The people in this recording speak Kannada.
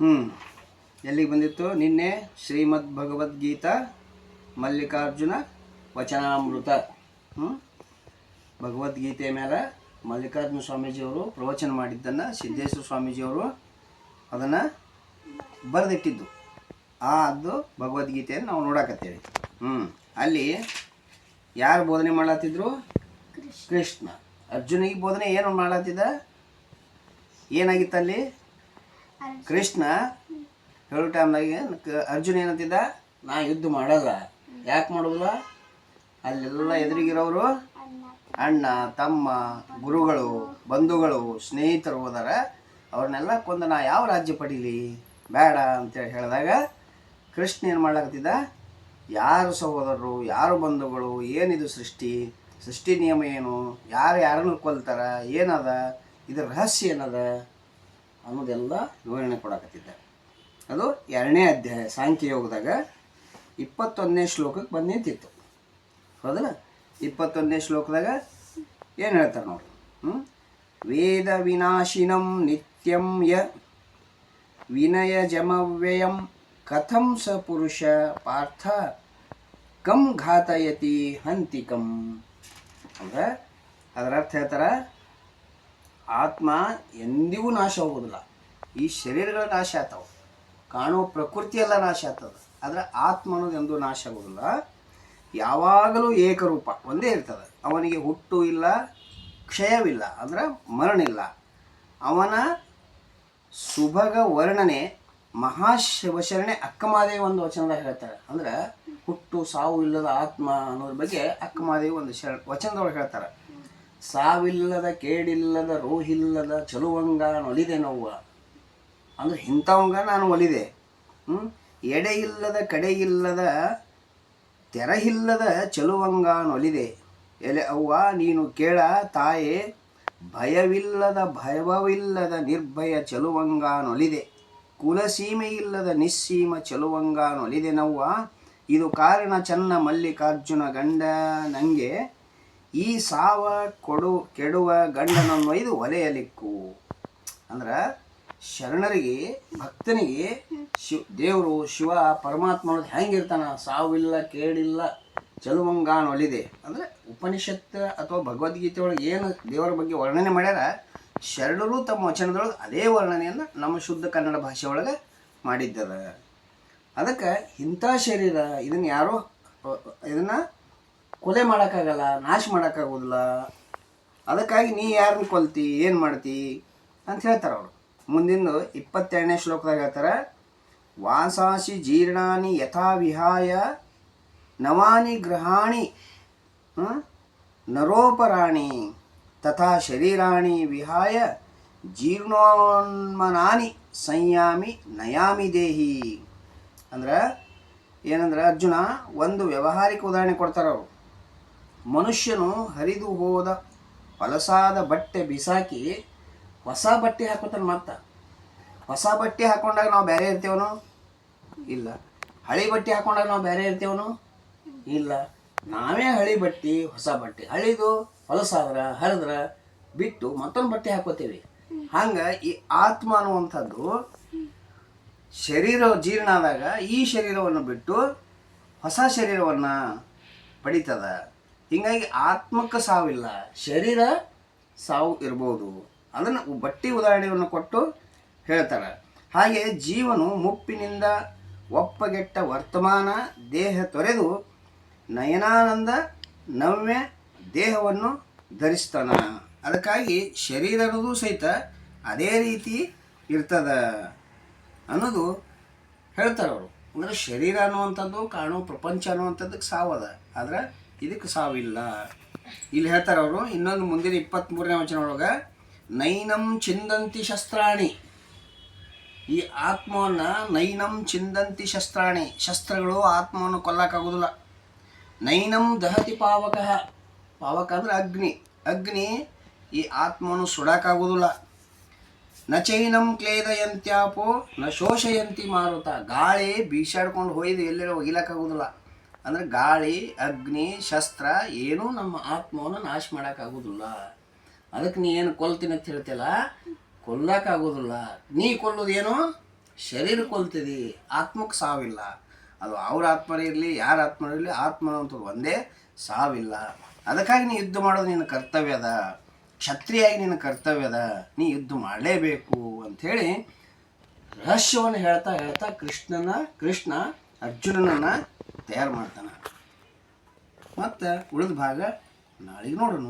ಎಲ್ಲಿಗೆ ಬಂದಿತ್ತು ನಿನ್ನೆ? ಶ್ರೀಮದ್ ಭಗವದ್ಗೀತಾ ಮಲ್ಲಿಕಾರ್ಜುನ ವಚನಾಮೃತ. ಭಗವದ್ಗೀತೆ ಮೇಲೆ ಮಲ್ಲಿಕಾರ್ಜುನ ಸ್ವಾಮೀಜಿಯವರು ಪ್ರವಚನ ಮಾಡಿದ್ದನ್ನು ಸಿದ್ದೇಶ್ವರ ಸ್ವಾಮೀಜಿಯವರು ಅದನ್ನು ಬರೆದಿಟ್ಟಿದ್ದು. ಅದು ಭಗವದ್ಗೀತೆಯನ್ನು ನಾವು ನೋಡಕತ್ತೇವೆ. ಅಲ್ಲಿ ಯಾರು ಬೋಧನೆ ಮಾಡತ್ತಿದ್ರು? ಕೃಷ್ಣ. ಅರ್ಜುನಿಗೆ ಬೋಧನೆ ಏನು ಮಾಡತ್ತಿದ್ದ? ಏನಾಗಿತ್ತು ಅಲ್ಲಿ? ಕೃಷ್ಣ ಹೇಳೋ ಟೈಮ್ನಾಗೆ ಅರ್ಜುನ ಏನಂತಿದ್ದ? ನಾ ಯುದ್ಧ ಮಾಡಲ್ಲ. ಯಾಕೆ ಮಾಡೋದಿಲ್ಲ? ಅಲ್ಲೆಲ್ಲ ಎದುರಿಗಿರೋರು ಅಣ್ಣ, ತಮ್ಮ, ಗುರುಗಳು, ಬಂಧುಗಳು, ಸ್ನೇಹಿತರು ಹೋದಾರ. ಅವ್ರನ್ನೆಲ್ಲ ಕೊಂದು ನಾ ಯಾವ ರಾಜ್ಯ ಪಡೀಲಿ, ಬೇಡ ಅಂತೇಳಿ ಹೇಳಿದಾಗ ಕೃಷ್ಣ ಏನು ಮಾಡ್ಲಾಕತ್ತಿದ್ದ? ಯಾರು ಸಹೋದರರು, ಯಾರು ಬಂಧುಗಳು, ಏನಿದು ಸೃಷ್ಟಿ ನಿಯಮ ಏನು, ಯಾರನ್ನು ಕೊಲ್ತಾರ, ಏನದ, ಇದರ ರಹಸ್ಯ ಏನದ ಅನ್ನೋದೆಲ್ಲ ವಿವರಣೆ ಕೊಡಕತ್ತಿದ್ದ. ಅದು 2ನೇ ಅಧ್ಯಾಯ ಸಾಂಖ್ಯಯೋಗದಾಗ 21ನೇ ಶ್ಲೋಕಕ್ಕೆ ಬಂದು ನಿಂತಿತ್ತು. ಹೌದಲ್ಲ? 21ನೇ ಶ್ಲೋಕದಾಗ ಏನು ಹೇಳ್ತಾರೆ ನೋಡಿ. ವೇದ ವಿನಾಶಿನಂ ನಿತ್ಯಂ ಯ ವಿನಯ ಜಮವ್ಯಯಂ ಕಥಂ ಸ ಪುರುಷ ಪಾರ್ಥ ಕಂ ಘಾತಯತಿ ಹಂತಿಕಂ. ಅಂದ್ರೆ ಅದರ ಅರ್ಥ ಹೇಳ್ತಾರೆ, ಆತ್ಮ ಎಂದಿಗೂ ನಾಶ ಹೋಗೋದಿಲ್ಲ. ಈ ಶರೀರಗಳ ನಾಶ ಆಗ್ತಾವೆ, ಕಾಣೋ ಪ್ರಕೃತಿ ಎಲ್ಲ ನಾಶ ಆಗ್ತದೆ, ಆದರೆ ಆತ್ಮ ಅನ್ನೋದು ಎಂದೂ ನಾಶ ಆಗೋದಿಲ್ಲ. ಯಾವಾಗಲೂ ಏಕರೂಪ ಒಂದೇ ಇರ್ತದೆ. ಅವನಿಗೆ ಹುಟ್ಟು ಇಲ್ಲ, ಕ್ಷಯವಿಲ್ಲ, ಅಂದ್ರೆ ಮರಣ ಇಲ್ಲ. ಅವನ ಸುಭಗ ವರ್ಣನೆ ಮಹಾಶಿವಶರಣೆ ಅಕ್ಕಮಾದೇವಿ ಒಂದು ವಚನದಾಗ ಹೇಳ್ತಾರೆ. ಅಂದ್ರೆ ಹುಟ್ಟು ಸಾವು ಇಲ್ಲದ ಆತ್ಮ ಅನ್ನೋದ್ರ ಬಗ್ಗೆ ಅಕ್ಕಮಾದೇವಿ ಒಂದು ವಚನದೊಳಗೆ ಹೇಳ್ತಾರೆ. ಸಾವಿಲ್ಲದ ಕೇಡಿಲ್ಲದ ರೋಹಿಲ್ಲದ ಚಲುವಂಗ ನೊಲಿದೆ ನೋವ. ಅಂದ್ರೆ ಇಂಥವಂಗ ನಾನು ಒಲಿದೆ. ಎಡೆ ಇಲ್ಲದ ಕಡೆ ಇಲ್ಲದ ತೆರಹಿಲ್ಲದ ಚಲುವಂಗ ನೊಲಿದೆ. ಎಲೆ ಅವ್ವ ನೀನು ಕೇಳ ತಾಯೇ, ಭಯವಿಲ್ಲದ ಭಯವಿಲ್ಲದ ನಿರ್ಭಯ ಚಲುವಂಗ ನೊಲಿದೆ. ಕುಲಸೀಮೆ ಇಲ್ಲದ ನಿಸ್ಸೀಮ ಚಲುವಂಗ ನೊಲಿದೆ ನವ್ವ. ಇದು ಕಾರಣ ಚನ್ನ ಮಲ್ಲಿಕಾರ್ಜುನ ಗಂಡ ನಂಗೆ, ಈ ಸಾವ ಕೆಡುವ ಗಂಡನನ್ನೊಯ್ದು ಒಲೆಯಲಿಕ್ಕು. ಅಂದ್ರೆ ಶರಣರಿಗೆ, ಭಕ್ತನಿಗೆ ದೇವರು ಶಿವ ಪರಮಾತ್ಮ ಅನ್ನೋದು ಹೆಂಗಿರ್ತಾನ? ಸಾವಿಲ್ಲ, ಕೇಳಿಲ್ಲ, ಚಲುವಂಗಾನ ಒಲಿದೆ. ಅಂದರೆ ಉಪನಿಷತ್ತು ಅಥವಾ ಭಗವದ್ಗೀತೆ ಒಳಗೆ ಏನು ದೇವರ ಬಗ್ಗೆ ವರ್ಣನೆ ಮಾಡ್ಯಾರ, ಶರಣರು ತಮ್ಮ ವಚನದೊಳಗೆ ಅದೇ ವರ್ಣನೆಯನ್ನು ನಮ್ಮ ಶುದ್ಧ ಕನ್ನಡ ಭಾಷೆ ಒಳಗೆ ಮಾಡಿದ್ದಾರೆ. ಅದಕ್ಕೆ ಇಂಥ ಶರೀರ ಇದನ್ನು ಯಾರೋ ಇದನ್ನು ಕೊಲೆ ಮಾಡೋಕ್ಕಾಗಲ್ಲ, ನಾಶ ಮಾಡೋಕ್ಕಾಗೋದಿಲ್ಲ. ಅದಕ್ಕಾಗಿ ನೀ ಯಾರನ್ನ ಕೊಲ್ತಿ, ಏನು ಮಾಡ್ತಿ ಅಂತ ಹೇಳ್ತಾರೆ ಅವರು. ಮುಂದಿನ 22ನೇ ಶ್ಲೋಕದಾಗ ಹೇಳ್ತಾರೆ, ವಾಸಾಸಿ ಜೀರ್ಣಾನಿ ಯಥಾ ವಿಹಾಯ ನವಾನಿ ಗೃಹಾಣಿ ನರೋಪರಾಣಿ ತಥಾ ಶರೀರಾಣಿ ವಿಹಾಯ ಜೀರ್ಣೋನ್ಮನಾನಿ ಸಂಯಾಮಿ ನಯಾಮಿ ದೇಹಿ. ಅಂದ್ರೆ ಏನಂದ್ರೆ ಅರ್ಜುನ ಒಂದು ವ್ಯಾವಹಾರಿಕ ಉದಾಹರಣೆ ಕೊಡ್ತಾರೆ ಅವರು. ಮನುಷ್ಯನು ಹರಿದು ಹೋದ ಹೊಲಸಾದ ಬಟ್ಟೆ ಬಿಸಾಕಿ ಹೊಸ ಬಟ್ಟೆ ಹಾಕೋತಾನೆ. ಮತ್ತೆ ಹೊಸ ಬಟ್ಟೆ ಹಾಕೊಂಡಾಗ ನಾವು ಬೇರೆ ಇರ್ತೇವನು? ಇಲ್ಲ. ಹಳಿ ಬಟ್ಟೆ ಹಾಕೊಂಡಾಗ ನಾವು ಬೇರೆ ಇರ್ತೇವನು? ಇಲ್ಲ. ನಾವೇ ಹಳಿ ಬಟ್ಟೆ, ಹೊಸ ಬಟ್ಟೆ, ಹಳಿದು ಹೊಲಸಾದ್ರೆ ಹರಿದ್ರೆ ಬಿಟ್ಟು ಮತ್ತೊಂದು ಬಟ್ಟೆ ಹಾಕೋತೀವಿ. ಹಂಗೆ ಈ ಆತ್ಮ ಅನ್ನುವಂಥದ್ದು ಶರೀರ ಜೀರ್ಣ ಆದಾಗ ಈ ಶರೀರವನ್ನು ಬಿಟ್ಟು ಹೊಸ ಶರೀರವನ್ನು ಪಡಿತದ. ಹೀಗಾಗಿ ಆತ್ಮಕ್ಕೆ ಸಾವಿಲ್ಲ, ಶರೀರ ಸಾವು ಇರ್ಬೋದು. ಅದನ್ನು ಬಟ್ಟೆ ಉದಾಹರಣೆಯನ್ನು ಕೊಟ್ಟು ಹೇಳ್ತಾರೆ. ಹಾಗೆ ಜೀವನು ಮುಪ್ಪಿನಿಂದ ಒಪ್ಪಗೆಟ್ಟ ವರ್ತಮಾನ ದೇಹ ತೊರೆದು ನಯನಾನಂದ ನವ್ಯ ದೇಹವನ್ನು ಧರಿಸ್ತಾನ. ಅದಕ್ಕಾಗಿ ಶರೀರ ಅನ್ನೋದು ಸಹಿತ ಅದೇ ರೀತಿ ಇರ್ತದ ಅನ್ನೋದು ಹೇಳ್ತಾರೆ ಅವರು. ಅಂದರೆ ಶರೀರ ಅನ್ನುವಂಥದ್ದು, ಕಾಣೋ ಪ್ರಪಂಚ ಅನ್ನುವಂಥದ್ದಕ್ಕೆ ಸಾವದ, ಆದರೆ ಇದಕ್ಕೆ ಸಾವಿಲ್ಲ. ಇಲ್ಲಿ ಹೇಳ್ತಾರೆ ಅವರು ಇನ್ನೊಂದು ಮುಂದಿನ 23ನೇ ವಚನ ಒಳಗೆ, ನೈನಂ ಚಿಂದಂತಿ ಶಸ್ತ್ರಾಣಿ. ಈ ಆತ್ಮವನ್ನು ನೈನಂ ಚಿಂದಂತಿ ಶಸ್ತ್ರಾಣಿ, ಶಸ್ತ್ರಗಳು ಆತ್ಮವನ್ನು ಕೊಲ್ಲಕ್ಕಾಗೋದಿಲ್ಲ. ನೈನಂ ದಹತಿ ಪಾವಕ, ಪಾವಕ ಅಂದರೆ ಅಗ್ನಿ, ಅಗ್ನಿ ಈ ಆತ್ಮವನ್ನು ಸುಡಕ್ಕಾಗೋದಿಲ್ಲ. ನ ಚೈನಂ ಕ್ಲೇದಯಂತ್ಯಾಪೋ ನ ಶೋಷಯಂತಿ ಮಾರುತ, ಗಾಳಿ ಬೀಸಾಡ್ಕೊಂಡು ಹೋಯ್ದು ಎಲ್ಲರೂ ಒಗಿಲಕ್ಕಾಗೋದಿಲ್ಲ. ಅಂದರೆ ಗಾಳಿ, ಅಗ್ನಿ, ಶಸ್ತ್ರ ಏನೂ ನಮ್ಮ ಆತ್ಮವನ್ನು ನಾಶ ಮಾಡೋಕ್ಕಾಗೋದಿಲ್ಲ. ಅದಕ್ಕೆ ನೀ ಏನು ಕೊಲ್ತೀನಿ ಅಂತ ಹೇಳ್ತಿಲ್ಲ, ಕೊಲ್ಲಕ್ಕಾಗೋದಿಲ್ಲ. ನೀ ಕೊಲ್ಲೋದೇನು? ಶರೀರ ಕೊಲ್ತದೆ, ಆತ್ಮಕ್ಕೆ ಸಾವಿಲ್ಲ. ಅದು ಅವ್ರ ಆತ್ಮರೇ ಇರಲಿ, ಯಾರ ಆತ್ಮ ಇರಲಿ, ಆತ್ಮನಂತೂ ಒಂದೇ, ಸಾವಿಲ್ಲ. ಅದಕ್ಕಾಗಿ ನೀ ಯುದ್ಧ ಮಾಡೋದು ನಿನ್ನ ಕರ್ತವ್ಯ ಅದ, ಕ್ಷತ್ರಿಯಾಗಿ ನಿನ್ನ ಕರ್ತವ್ಯ ಅದ, ನೀ ಯುದ್ಧ ಮಾಡಲೇಬೇಕು ಅಂಥೇಳಿ ರಹಸ್ಯವನ್ನು ಹೇಳ್ತಾ ಹೇಳ್ತಾ ಕೃಷ್ಣ ಅರ್ಜುನನನ್ನು ತಯಾರು ಮಾಡ್ತಾನೆ. ಮತ್ತು ಉಳಿದ ಭಾಗ ನಾಳೆಗೆ ನೋಡೋಣ.